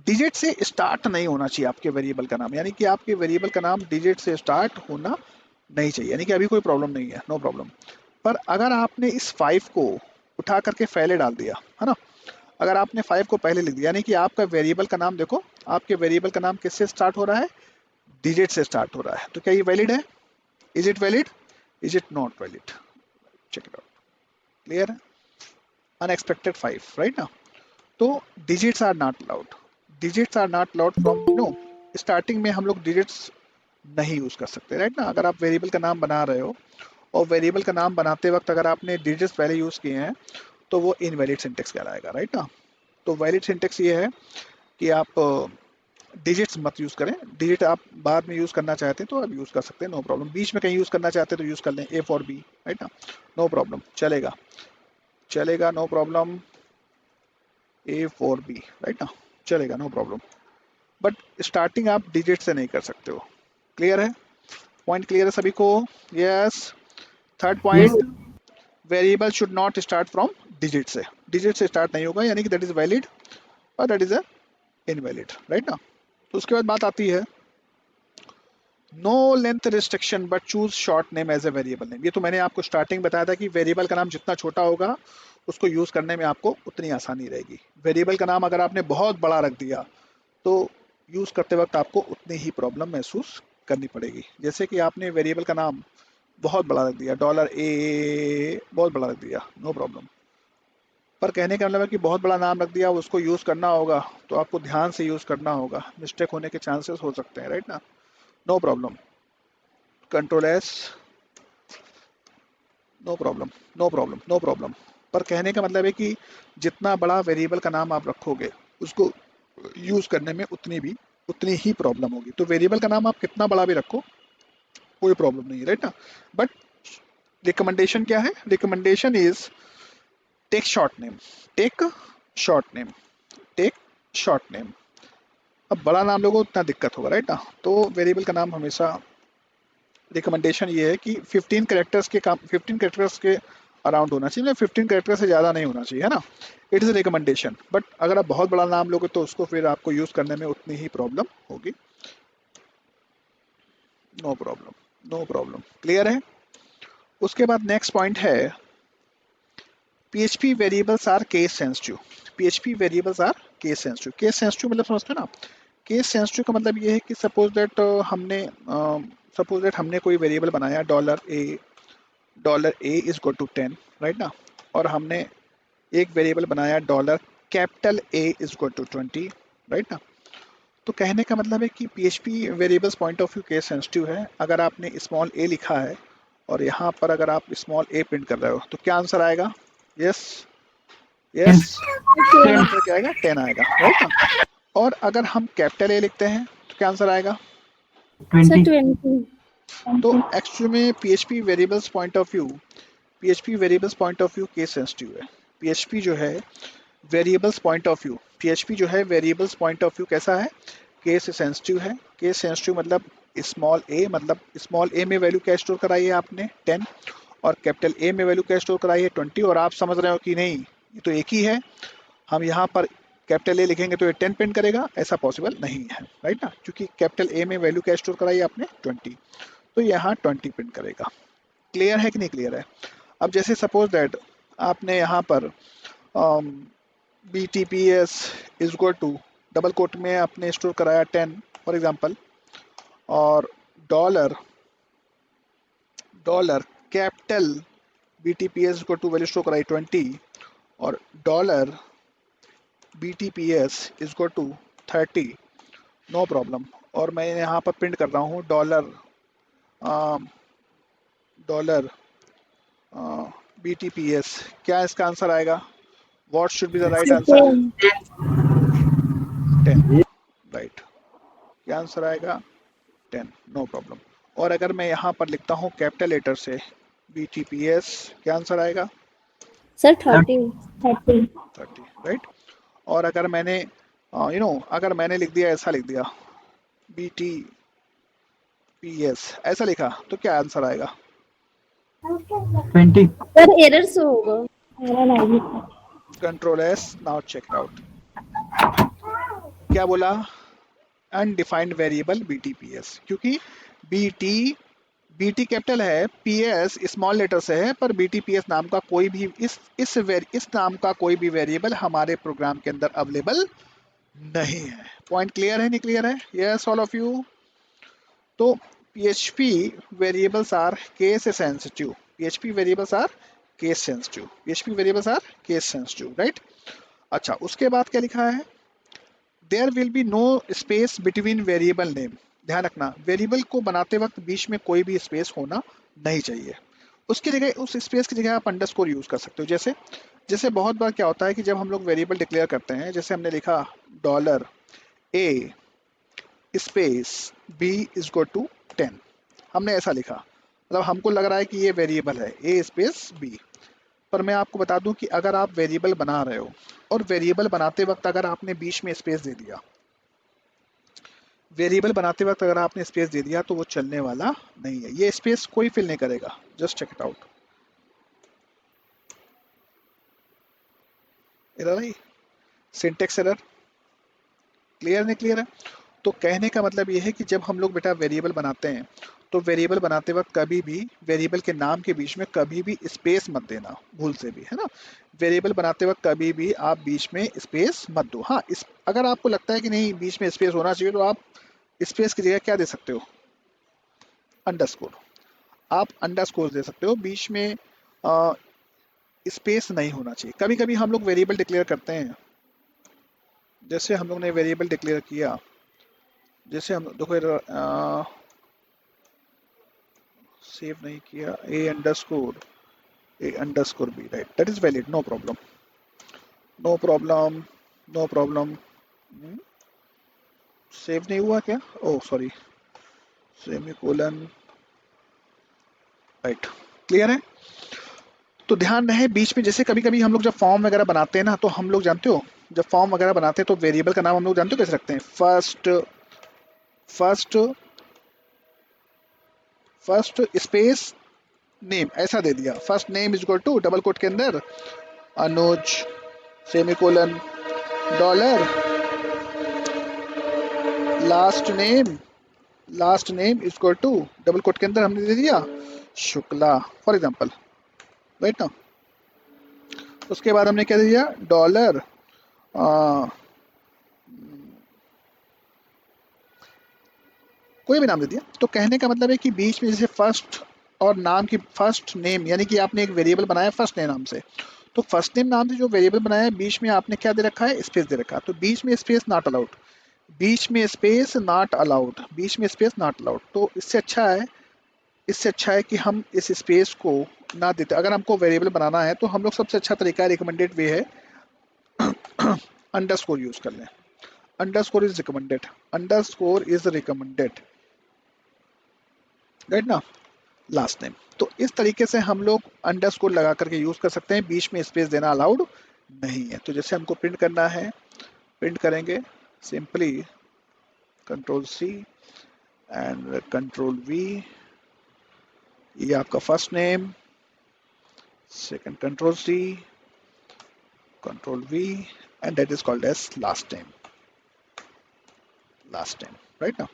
डिजिट से स्टार्ट नहीं होना चाहिए आपके वेरिएबल का नाम, यानी कि आपके वेरिएबल का नाम डिजिट से स्टार्ट होना नहीं चाहिए, यानी कि अभी कोई प्रॉब्लम नहीं है, नो प्रॉब्लम। पर अगर आपने इस 5 को उठा करके पहले डाल दिया है ना, अगर आपने 5 को पहले लिख दिया, यानी कि आपका वेरिएबल का नाम देखो, आपके वेरिएबल का नाम किससे स्टार्ट हो रहा है? डिजिट से स्टार्ट हो रहा है। तो क्या ये वैलिड है? Is it valid? Is it not valid? Check it out. Clear है? अनएक्सपेक्टेड 5, राइट ना? तो digits are not allowed, digits are not allowed from no, starting में हम लोग डिजिट्स नहीं यूज कर सकते, राइट ना? अगर आप वेरिएबल का नाम बना रहे हो और वेरिएबल का नाम बनाते वक्त अगर आपने डिजिट्स पहले यूज किए हैं तो वो इनवैलिड सिंटेक्स कहलाएगा, राइट ना? तो वैलिड सिंटेक्स ये है कि आप डिजिट्स मत यूज करें, डिजिट आप बाद में यूज करना चाहते हैं तो आप यूज कर सकते हैं, नो प्रॉब्लम। बीच में कहीं यूज करना चाहते हैं तो यूज कर लें A फॉर B, राइट ना? नो प्रॉब्लम, चलेगा चलेगा, no problem. A for B, right ना? चलेगा, नो प्रॉब्लम। बट स्टार्टिंग आप डिजिट से नहीं कर सकते हो। क्लियर है? पॉइंट क्लियर है सभी को? Yes. Third Yes. Point, variable should not start from digit से, डिजिट से स्टार्ट नहीं होगा, यानी कि दैट इज वैलिड और that is a invalid, right ना? तो उसके बाद बात आती है no length restriction but choose short name as a variable name. ये तो मैंने आपको स्टार्टिंग बताया था कि वेरिएबल का नाम जितना छोटा होगा उसको यूज करने में आपको उतनी आसानी रहेगी। वेरिएबल का नाम अगर आपने बहुत बड़ा रख दिया तो यूज करते वक्त आपको उतनी ही प्रॉब्लम महसूस करनी पड़ेगी। जैसे कि आपने वेरिएबल का नाम बहुत बड़ा रख दिया, $A बहुत बड़ा रख दिया, नो प्रॉब्लम। पर कहने का मतलब है कि बहुत बड़ा नाम रख दिया, उसको यूज करना होगा तो आपको ध्यान से यूज करना होगा, मिस्टेक होने के चांसेस हो सकते हैं, राइट ना? No problem, control S, no problem, no problem, no problem. पर कहने का मतलब है कि जितना बड़ा वेरिएबल का नाम आप रखोगे उसको यूज करने में उतनी ही प्रॉब्लम होगी। तो वेरिएबल का नाम आप कितना बड़ा भी रखो कोई प्रॉब्लम नहीं है, राइट ना? बट रिकमेंडेशन क्या है? Recommendation is take short name, take short name, take short name. अब बड़ा नाम लोगों को उतना दिक्कत होगा, राइट ना? तो वेरिएबल का नाम हमेशा रिकमेंडेशन ये है कि 15 कैरेक्टर्स के 15 कैरेक्टर्स के अराउंड होना चाहिए, 15 कैरेक्टर से ज़्यादा नहीं होना चाहिए, है ना? It is recommendation. बट अगर आप बहुत बड़ा नाम लोगे तो उसको फिर आपको यूज़ करने में उतनी ही प्रॉब्लम होगी। No problem, no problem, clear है? उसके बाद नेक्स्ट पॉइंट है PHP variables are case sensitive. PHP variables are case sensitive. Case sensitive मतलब समझते हो ना? केस सेंसिटिव का मतलब ये है कि सपोज दैट हमने कोई वेरिएबल बनाया $A is equal to 10, right ना? और हमने एक वेरिएबल बनाया capital A is equal to 20, right ना? तो कहने का मतलब है कि PHP variables point of view case sensitive है। अगर आपने स्मॉल a लिखा है और यहाँ पर अगर आप स्मॉल a प्रिंट कर रहे हो तो क्या आंसर आएगा? यस, यस, आंसर क्या आएगा? 10 आएगा, राइट ना? और अगर हम कैपिटल A लिखते हैं तो क्या आंसर आएगा? सर 20. 20। तो एक्चुअली में PHP variables point of view, PHP variables point of view case sensitive है। PHP जो है variables point of view, PHP जो है वेरिएबल्स पॉइंट ऑफ व्यू कैसा है? केस सेंसिटिव है। केस सेंसिटिव मतलब स्मॉल a, मतलब स्मॉल a में वैल्यू क्या स्टोर कराई है आपने? 10, और कैपिटल A में वैल्यू क्या स्टोर कराई है? 20। और आप समझ रहे हो कि नहीं ये तो एक ही है, हम यहाँ पर कैपिटल ए लिखेंगे तो ये 10 प्रिंट करेगा, ऐसा पॉसिबल नहीं है, राइट ना, क्योंकि कैपिटल ए में वैल्यू क्या स्टोर कराई आपने 20, तो यहाँ 20 प्रिंट करेगा। क्लियर है कि नहीं क्लियर है? अब जैसे सपोज दैट आपने यहाँ पर B T P S is equal to double quote में आपने स्टोर कराया 10 फॉर एग्जाम्पल, और dollar dollar capital B T P S equal to value store कराई 20, और dollar B T P S is equal to 30, no problem. और मैं यहाँ पर प्रिंट कर रहा हूँ dollar dollar B T P S, क्या इसका आंसर आएगा? What should be the right answer? 10, right. क्या आंसर आएगा? 10, नो प्रॉब्लम। और अगर मैं यहाँ पर लिखता हूँ कैपिटल लेटर से बी टी पी एस, क्या आंसर आएगा? सर 30। 30, राइट। और अगर मैंने अगर मैंने लिख दिया, ऐसा लिख दिया बी टी पी एस, ऐसा लिखा, तो क्या आंसर आएगा? 20। सर एरर से होगा। एरर आएगी। Control S, now check it out. क्या बोला? Undefined variable B T P S, क्योंकि बी टी कैपिटल है, पी एस स्मॉल लेटर से है, पर बी टी पी एस नाम का कोई भी इस नाम का कोई भी वेरिएबल हमारे प्रोग्राम के अंदर अवेलेबल नहीं है। पॉइंट क्लियर है नहीं क्लियर है? Yes all of you? तो PHP variables are case sensitive. PHP variables are case sensitive. PHP variables are case sensitive, right? अच्छा, उसके बाद क्या लिखा है? There will be no space between variable name. ध्यान रखना, वेरिएबल को बनाते वक्त बीच में कोई भी स्पेस होना नहीं चाहिए। उसकी जगह, उस स्पेस की जगह आप अंडरस्कोर यूज कर सकते हो। जैसे जैसे बहुत बार क्या होता है कि जब हम लोग वेरिएबल डिक्लेयर करते हैं, जैसे हमने लिखा dollar A space B is equal to 10, हमने ऐसा लिखा, मतलब हमको लग रहा है कि ये वेरिएबल है ए स्पेस बी। पर मैं आपको बता दूं कि अगर आप वेरिएबल बना रहे हो और वेरिएबल बनाते वक्त अगर आपने बीच में स्पेस दे दिया, वेरिएबल बनाते वक्त अगर आपने स्पेस दे दिया, तो वो चलने वाला नहीं है। ये स्पेस कोई फिल नहीं करेगा। Just check it out. Error है, सिंटेक्स एरर। क्लियर नहीं क्लियर है? तो कहने का मतलब ये है कि जब हम लोग बेटा वेरिएबल बनाते हैं, तो वेरिएबल बनाते वक्त कभी भी वेरिएबल के नाम के बीच में कभी भी स्पेस मत देना, भूल से भी, है ना। वेरिएबल बनाते वक्त कभी भी आप बीच में स्पेस मत दो। हाँ, अगर आपको लगता है कि नहीं बीच में स्पेस होना चाहिए, तो आप स्पेस की जगह क्या दे सकते हो? अंडरस्कोर। आप अंडरस्कोर दे सकते हो, बीच में स्पेस नहीं होना चाहिए। कभी कभी हम लोग वेरिएबल डिक्लेयर करते हैं, जैसे हम लोग ने वेरिएबल डिक्लेयर किया, जैसे हम देखो सेव नहीं किया, A underscore B, right, that is valid, no problem, no problem, no problem. Save नहीं हुआ क्या? Oh sorry, semicolon, right. Clear है? तो ध्यान रहे बीच में, जैसे कभी कभी हम लोग जब फॉर्म वगैरह बनाते हैं ना, तो हम लोग जानते हो, जब फॉर्म वगैरह बनाते हैं तो वेरिएबल का नाम हम लोग जानते हो कैसे रखते हैं? फर्स्ट फर्स्ट स्पेस नेम, ऐसा दे दिया, first name is equal to double quote के अंदर Anuj semicolon dollar last name is equal to double quote के अंदर हमने दे दिया शुक्ला, फॉर एग्जांपल, राइट ना। उसके बाद हमने क्या दे दिया? डॉलर कोई भी नाम दे दिया। तो कहने का मतलब है कि बीच में जैसे फर्स्ट और नाम की फर्स्ट नेम, यानी कि आपने एक वेरिएबल बनाया फर्स्ट नेम नाम से, तो फर्स्ट नेम नाम से जो वेरिएबल बनाया है, बीच में आपने क्या दे रखा है? स्पेस दे रखा है। तो बीच में स्पेस नॉट अलाउड, बीच में स्पेस नॉट अलाउड, बीच में स्पेस नॉट अलाउड। तो इससे अच्छा है कि हम इस स्पेस को ना देते। अगर हमको वेरिएबल बनाना है, तो हम लोग सबसे अच्छा तरीका, रिकमेंडेड वे है, अंडरस्कोर यूज कर लें। Underscore is recommended, underscore is recommended, right ना, लास्ट नेम। तो इस तरीके से हम लोग अंडरस्कोर लगा करके यूज कर सकते हैं, बीच में स्पेस देना अलाउड नहीं है। तो जैसे हमको प्रिंट करना है, प्रिंट करेंगे simply control C and control V, ये आपका first name, second control C, control V and that is called as last name, right ना।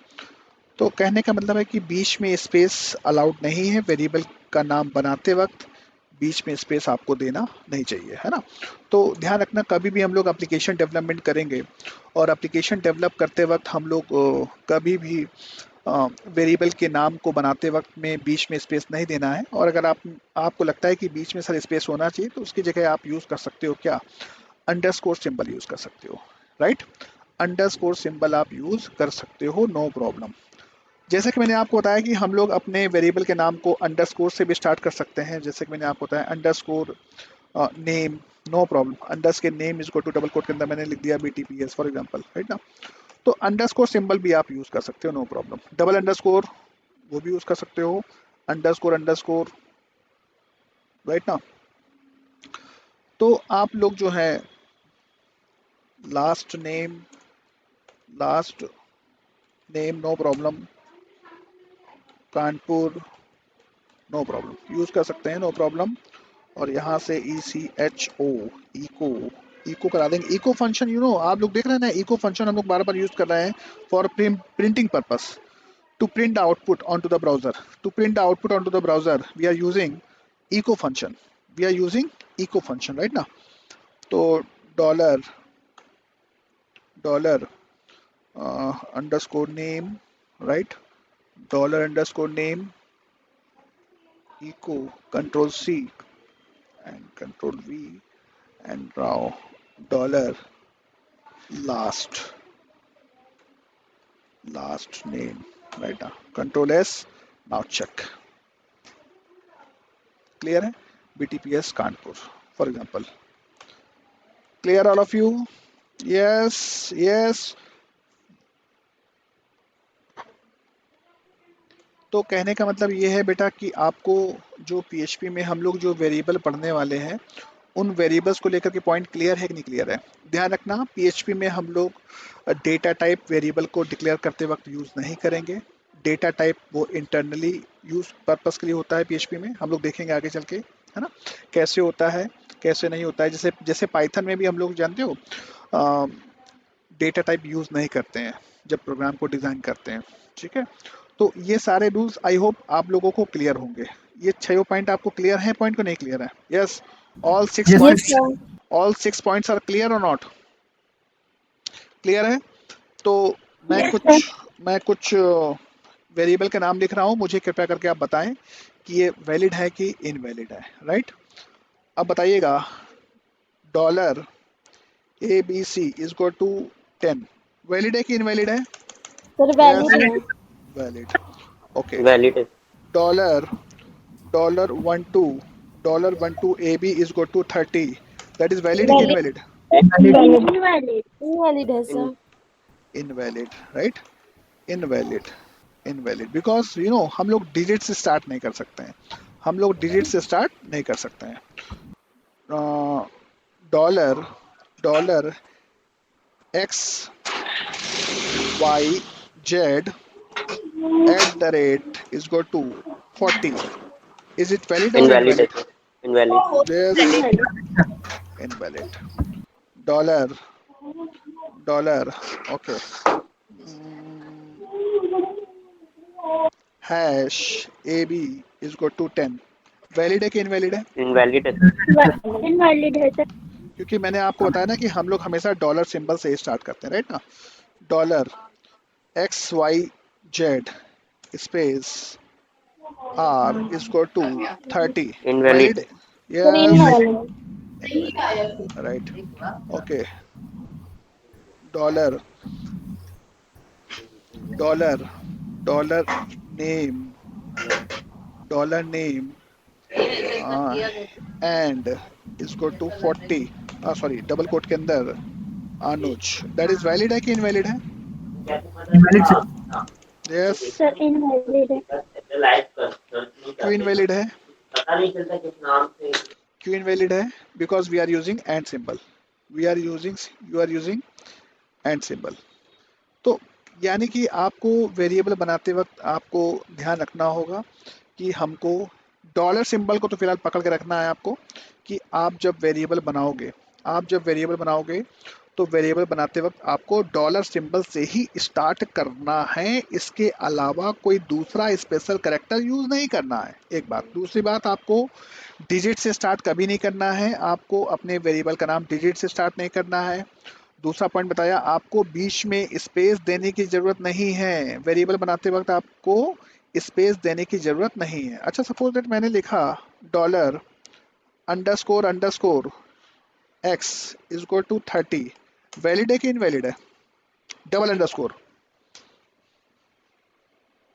तो कहने का मतलब है कि बीच में स्पेस अलाउड नहीं है, वेरिएबल का नाम बनाते वक्त बीच में स्पेस आपको देना नहीं चाहिए, है ना। तो ध्यान रखना, कभी भी हम लोग एप्लीकेशन डेवलपमेंट करेंगे और एप्लीकेशन डेवलप करते वक्त हम लोग कभी भी वेरिएबल के नाम को बनाते वक्त में बीच में स्पेस नहीं देना है। और अगर आपको लगता है कि बीच में सर स्पेस होना चाहिए, तो उसकी जगह आप यूज़ कर सकते हो क्या, अंडरस्कोर सिंबल यूज़ कर सकते हो, राइट। अंडरस्कोर सिंबल आप यूज़ कर सकते हो, नो प्रॉब्लम। जैसे कि मैंने आपको बताया कि हम लोग अपने वेरिएबल के नाम को अंडरस्कोर से भी स्टार्ट कर सकते हैं। जैसे कि मैंने आपको बताया underscore name, no problem. Underscore name is equal to double quote के अंदर मैंने लिख दिया BTPS फॉर एग्जांपल, राइट ना। तो अंडरस्कोर सिंबल भी आप यूज कर सकते हो, नो प्रॉब्लम। डबल अंडरस्कोर वो भी यूज कर सकते हो, अंडरस्कोर अंडरस्कोर, राइट ना। तो आप लोग जो है last name no problem, Kanpur no problem use कर सकते हैं, नो प्रॉब्लम। और यहाँ से ECHO इको, इको करा देंगे। इको फंक्शन आप लोग देख रहे हैं ना, इको फंक्शन हम लोग बार बार यूज कर रहे हैं for printing purpose, to print the output onto the browser. To print the output onto the browser, we are using echo function. We are using echo function, right now. तो dollar underscore name, right, dollar underscore name echo, control C and control V, and now dollar last name, right now, control S, now check, clear है, BTPS Kanpur for example. Clear all of you? Yes yes. तो कहने का मतलब ये है बेटा कि आपको जो PHP में हम लोग जो वेरिएबल पढ़ने वाले हैं, उन वेरिएबल्स को लेकर के पॉइंट क्लियर है कि नहीं क्लियर है। ध्यान रखना, PHP में हम लोग डेटा टाइप वेरिएबल को डिक्लेयर करते वक्त यूज़ नहीं करेंगे। डेटा टाइप वो इंटरनली यूज पर्पस के लिए होता है PHP में, हम लोग देखेंगे आगे चल के, है ना, कैसे होता है कैसे नहीं होता है। जैसे जैसे पाइथन में भी हम लोग जानते हो डेटा टाइप यूज़ नहीं करते हैं जब प्रोग्राम को डिज़ाइन करते हैं, ठीक है। तो ये सारे रूल्स आई होप आप लोगों को क्लियर होंगे। ये 6 पॉइंट आपको क्लियर है, पॉइंट को नहीं क्लियर है? Yes, all 6 Yes, Yes, points, sir. sir. All 6 points are clear और नॉट क्लियर है? तो मैं कुछ वेरिएबल के नाम लिख रहा हूँ, मुझे कृपया करके आप बताएं कि ये वैलिड है कि इनवैलिड है, राइट। अब बताइएगा, dollar ABC is equal to 10 valid है कि इनवैलिड है? सर यस, वैलिड है। Valid, okay. वैलिड है। Dollar $12 AB is equal to 30, that is valid कि वैलिड invalid? Invalid. इनवैलिड है इन sir. Invalid, right? Invalid because हम लोग डिजिट से स्टार्ट नहीं कर सकते हैं, हम लोग डिजिट से स्टार्ट नहीं कर सकते हैं। Dollar dollar XYZ @ is equal to 40, is it valid or invalid है invalid? Sir, invalid. Yes, invalid. Dollar okay, hash AB is equal to 10 valid है कि इनवैलिड है? इनवैलिड है सर। इनवैलिड है सर। क्योंकि मैंने आपको बताया ना कि हम लोग हमेशा डॉलर सिंबल से स्टार्ट करते हैं, राइट ना। Dollar XYZ space R is equal to 30 invalid valid? है। Sir yes, invalid. Invalid, right, okay. Dollar dollar dollar name and is equal to 40, sorry double quote के अंदर अनुज, दैट इज वैलिड है कि invalid है? Invalid, sir. Yes, sir invalid है। क्यों invalid है? क्यों इनवैलिड है? Because we are using and symbol, you are using and symbol. तो यानी कि आपको वेरिएबल बनाते वक्त आपको ध्यान रखना होगा कि हमको डॉलर सिंबल को तो फिलहाल पकड़ के रखना है आपको, कि आप जब वेरिएबल बनाओगे तो वेरिएबल बनाते वक्त आपको डॉलर सिंबल से ही स्टार्ट करना है, इसके अलावा कोई दूसरा स्पेशल कैरेक्टर यूज नहीं करना है। एक बात। दूसरी बात, आपको डिजिट से स्टार्ट कभी नहीं करना है, आपको अपने वेरिएबल का नाम डिजिट से स्टार्ट नहीं करना है। दूसरा पॉइंट बताया, आपको बीच में स्पेस देने की जरूरत नहीं है, वेरिएबल बनाते वक्त आपको स्पेस देने की जरूरत नहीं है। अच्छा, सपोज दैट मैंने लिखा dollar underscore underscore X is equal to 30, valid है कि इनवैलिड है? Double underscore.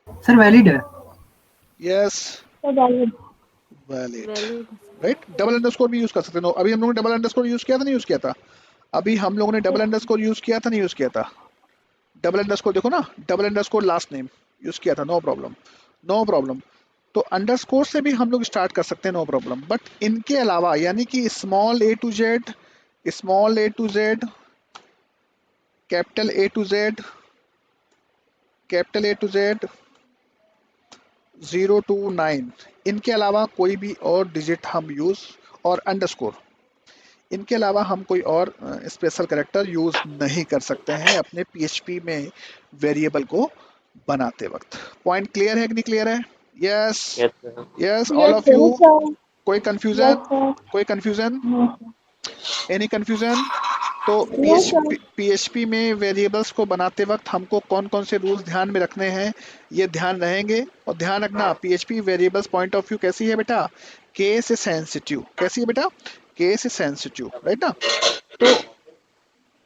सर वैलिड है। यस, तो valid valid, valid. Right. Double underscore भी यूज कर सकते हो। अभी हम लोगों ने डबल अंडरस्कोर यूज किया था, नहीं यूज किया था? अभी हम लोगों ने डबल अंडरस्कोर यूज किया था, नहीं यूज किया था? डबल अंडरस्कोर देखो ना, double underscore last name use किया था, नो प्रॉब्लम, नो प्रॉब्लम। तो अंडरस्कोर से भी हम लोग स्टार्ट कर सकते हैं, नो प्रॉब्लम। बट इनके अलावा यानी कि small A to Z, small A to Z, capital A to Z, capital A to Z, 0 to 9, इनके अलावा कोई भी और डिजिट हम यूज, और अंडरस्कोर, इनके अलावा हम कोई और स्पेशल कैरेक्टर यूज नहीं कर सकते हैं अपने पीएचपी में वेरिएबल को बनाते वक्त। पॉइंट क्लियर है कि नहीं क्लियर है? Yes, Yes, sir. Yes all yes of sir, you. Sir कोई यस कंफ्यूजन? सर, कोई कंफ्यूजन? No any confusion? तो सर, पीएचपी में वेरिएबल्स को बनाते वक्त हमको कौन कौन से रूल्स ध्यान में रखने हैं, ये ध्यान रहेंगे। और ध्यान रखना, PHP variables point of view कैसी है बेटा? Case sensitive. कैसी है बेटा? केस सेंसिटिव, राइट ना? तो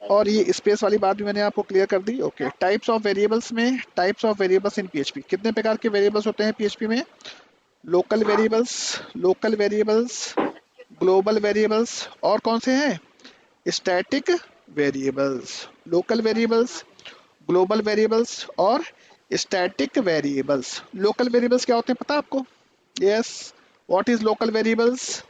और ये स्पेस वाली बात भी मैंने आपको क्लियर कर दी। ओके, टाइप्स ऑफ वेरिएबल्स में, types of variables in PHP, कितने प्रकार के वेरिएबल्स होते हैं पीएचपी में? Local variables, local variables, global variables, और कौन से हैं? Static variables. Local variables, global variables और स्टैटिक वेरिएबल्स। लोकल वेरिएबल्स क्या होते हैं पता है आपको? Yes, what is local variables?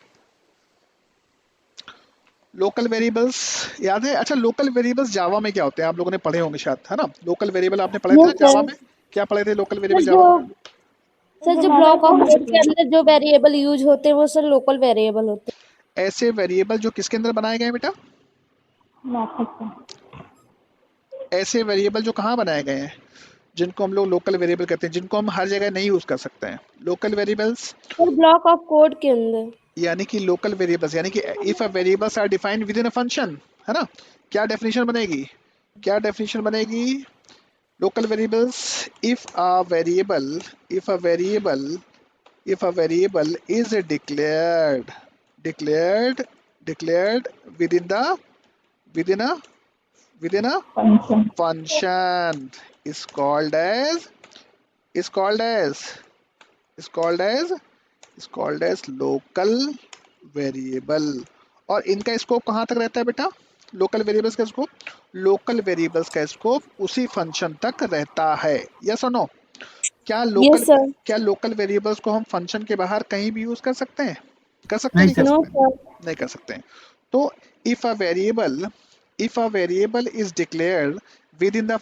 Local variables याद है? अच्छा, लोकल वेरिएबल्स जावा में क्या होते हैं आप लोगों ने पढ़े होंगे शायद, है ना? लोकल वेरिएबल आपने पढ़े थे ना यस जावा सर। में? क्या पढ़े थे लोकल वेरिएबल सर जावा में? जो ब्लॉक ऑफ कोड के अंदर जो वेरिएबल यूज होते हैं वो सर लोकल वेरिएबल होते ऐसे वेरिएबल जो किसके अंदर बनाए गए हैं बेटा? ऐसे वेरिएबल जो कहाँ बनाए गए हैं, जिनको हम लोग लोकल वेरिएबल कहते हैं, जिनको हम हर जगह नहीं यूज कर सकते हैं। लोकल वेरिएबल्स हैं सर ब्लॉक ऑफ कोड के अंदर। यानी कि लोकल वेरिएबल्स यानी कि if a variables are defined within a function, है ना? क्या डेफिनेशन बनेगी? क्या डेफिनेशन बनेगी? Local variables, if a variable, if a variable, if a variable is declared declared within a within a function is called as is called as is called as is called as local variable। और इनका scope कहाँ तक रहता है बेटा? Local variables का scope, local variables का scope उसी फंक्शन तक रहता है। यस और नो? Yes sir. क्या लोकल वेरिएबल्स को हम फंक्शन के बाहर कहीं भी यूज कर सकते हैं? कर सकते हैं, नहीं नहीं कर सर। नो सकते? सर। नहीं कर सकते हैं। तो if a variable is declared within a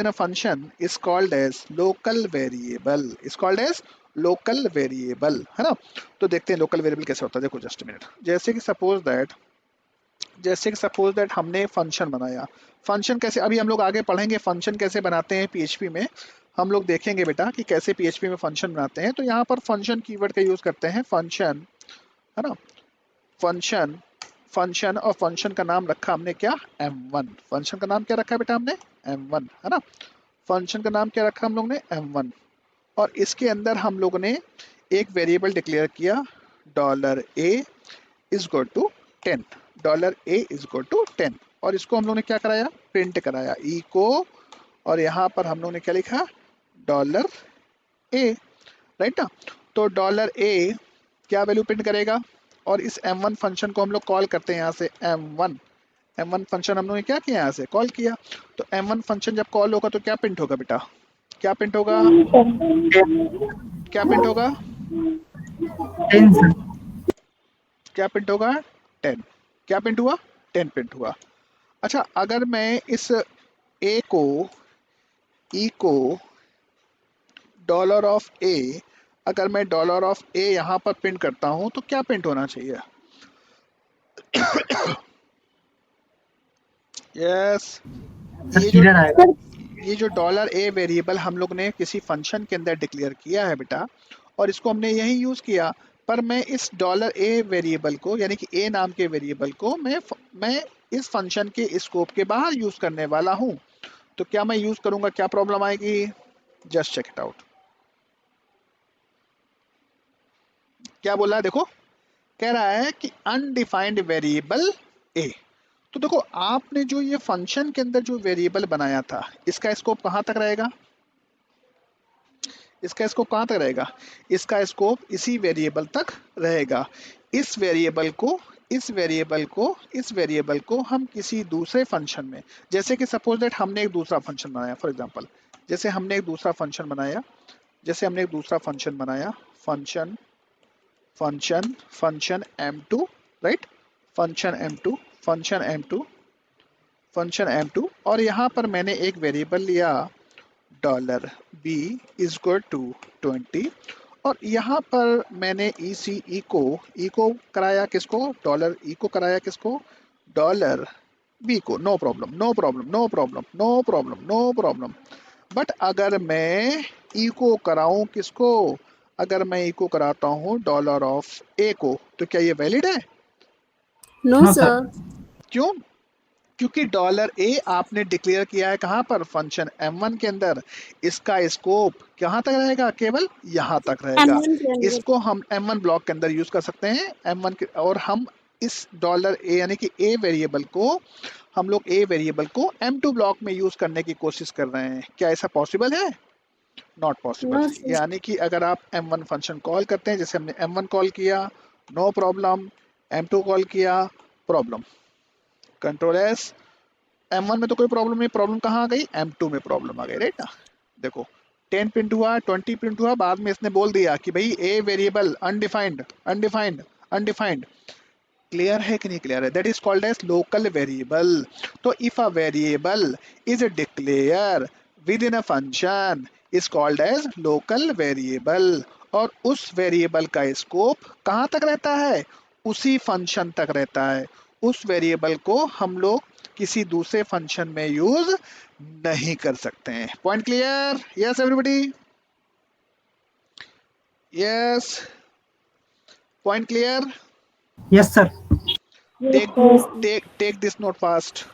function is called as local variable, is called as local variable, है ना? तो देखते हैं लोकल वेरिएबल कैसे होता है। देखो जस्ट मिनट, जैसे कि सपोज दैट हमने फंक्शन बनाया। फंक्शन कैसे, अभी हम लोग आगे पढ़ेंगे फंक्शन कैसे बनाते हैं पीएचपी में, हम लोग देखेंगे बेटा कि कैसे पीएचपी में फंक्शन बनाते हैं। तो यहाँ पर फंक्शन कीवर्ड का यूज करते हैं, फंक्शन, है ना? फंक्शन, फंक्शन, और फंक्शन का नाम रखा हमने क्या? m1। फंक्शन का नाम क्या रखा है बेटा हमने? m1, है ना? फंक्शन का नाम क्या रखा हम लोग ने? m1। और इसके अंदर हम लोगों ने एक वेरिएबल डिक्लेयर किया, $a is equal to 10, $a is equal to 10। और इसको हम लोग ने क्या कराया? प्रिंट कराया ई को, और यहाँ पर हम लोग ने क्या लिखा? $a, राइट ना? तो $a क्या वैल्यू प्रिंट करेगा? और इस m1 फंक्शन को हम लोग कॉल करते हैं यहाँ से m1 फंक्शन हम लोग ने क्या किया? यहाँ से कॉल किया। तो m1 फंक्शन जब कॉल होगा तो क्या प्रिंट होगा बेटा? क्या प्रिंट होगा? क्या प्रिंट होगा? 10 सर। क्या प्रिंट होगा? 10। क्या प्रिंट हुआ? 10 प्रिंट हुआ। अच्छा, अगर मैं इस ए को, ई को $a, अगर मैं $a यहाँ पर प्रिंट करता हूँ तो क्या प्रिंट होना चाहिए? यस। सर ये जो किधर आएगा? ये जो डॉलर ए वेरिएबल हम लोग ने किसी फंक्शन के अंदर डिक्लेयर किया है बेटा, और इसको हमने यही यूज किया, पर मैं इस डॉलर ए वेरिएबल को यानी कि ए नाम के वेरिएबल को मैं इस फंक्शन के स्कोप के बाहर यूज करने वाला हूं। तो क्या मैं यूज करूंगा, क्या प्रॉब्लम आएगी? Just check it out. क्या बोला है देखो, कह रहा है कि अनडिफाइंड वेरिएबल ए। तो देखो आपने जो ये फंक्शन के अंदर जो वेरिएबल बनाया था, इसका स्कोप कहाँ तक रहेगा? इसका स्कोप कहाँ तक रहेगा? इसका स्कोप इसी वेरिएबल तक रहेगा। इस वेरिएबल को हम किसी दूसरे फंक्शन में, जैसे कि सपोज दैट हमने एक दूसरा फंक्शन बनाया, फॉर एग्जांपल जैसे हमने एक दूसरा फंक्शन बनाया, function m2, right, function m2, और यहाँ पर मैंने एक वेरिएबल लिया dollar B is equal to 20, और यहाँ पर मैंने ई को कराया किसको? डॉलर ई को कराया किसको? डॉलर बी को। No problem. बट अगर मैं ई को कराऊं किसको? अगर मैं ई को कराता हूँ डॉलर ऑफ ए को, तो क्या ये वैलिड है? No No, sir. क्यों? क्योंकि डॉलर ए आपने डिक्लेयर किया है कहाँ पर? फंक्शन m1 के अंदर। इसका स्कोप कहाँ तक रहेगा? केवल यहाँ तक रहेगा। M1 के अंदर। इसको हम m1 ब्लॉक के अंदर यूज कर सकते हैं, m1 के, और हम इस डॉलर ए यानी कि ए वेरिएबल को हम लोग m2 ब्लॉक में यूज करने की कोशिश कर रहे हैं। क्या ऐसा पॉसिबल है? Not possible. No, sir. यानी कि अगर आप m1 फंक्शन कॉल करते हैं, जैसे हमने m1 कॉल किया, नो प्रॉब्लम, m2 कॉल किया, प्रॉब्लम। कंट्रोल एस, m1 में तो कोई प्रॉब्लम नहीं, प्रॉब्लम कहाँ आ गई? m2 में प्रॉब्लम आ गई, राइट ना। देखो 10 प्रिंट हुआ, 20 प्रिंट हुआ, बाद में इसने बोल दिया कि भाई ए वेरिएबल अनडिफाइंड। क्लियर है कि नहीं क्लियर है? That is called as local variable. तो if a variable is declared within a function is called as local variable, और उस वेरिएबल का स्कोप कहाँ तक रहता है? उसी फंक्शन तक रहता है। उस वेरिएबल को हम लोग किसी दूसरे फंक्शन में यूज नहीं कर सकते हैं। Point clear? Yes everybody? Yes, point clear? Yes, sir. take this note fast.